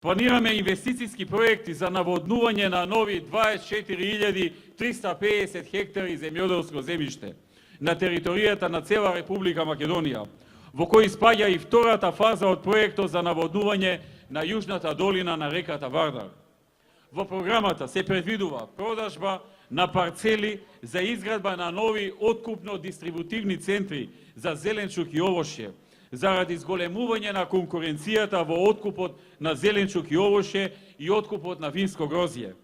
Планираме инвестицијски проекти за наводнување на нови 24.350 хектари земјоделско земјиште на територијата на цела Република Македонија, во кој спаѓа и втората фаза од проектот за наводнување на јужната долина на реката Вардар. Во програмата се предвидува продажба на парцели за изградба на нови откупно-дистрибутивни центри за зеленчук и овошје, заради зголемување на конкуренцијата во откупот на зеленчук и овошје и откупот на винско грозје.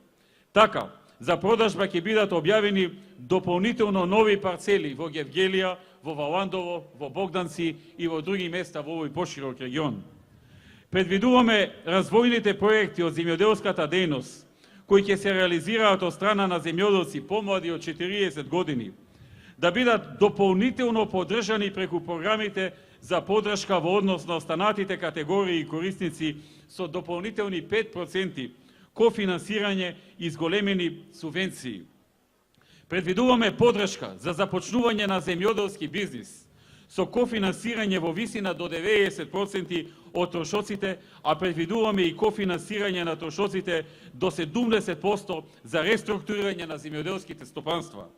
Така, за продажба ќе бидат објавени дополнително нови парцели во Гевгелија, во Валандово, во Богданци и во други места во овој поширок регион. Предвидуваме развојните проекти од земјоделската дејност, кои ќе се реализираат од страна на земјоделци помлади од 40 години, да бидат дополнително поддржани преку програмите за поддршка во однос на останатите категории и корисници со дополнителни 5% кофинансирање и зголемени субвенции. Предвидуваме поддршка за започнување на земјоделски бизнис со кофинансирање во висина до 90% од трошоците, а предвидуваме и кофинансирање на трошоците до 70% за реструктурирање на земјоделските стопанства.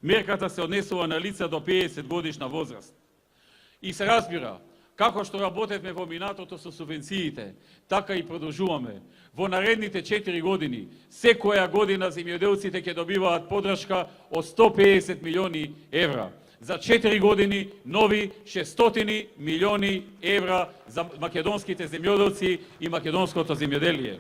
Мерката се однесува на лица до 50 годишна возраст. И се разбира, како што работевме во минатото со субвенциите, така и продолжуваме. Во наредните 4 години, секоја година земјоделците ќе добиваат поддршка од 150 милиони евра. За 4 години нови 600 милиони евра за македонските земјоделци и македонското земјоделие.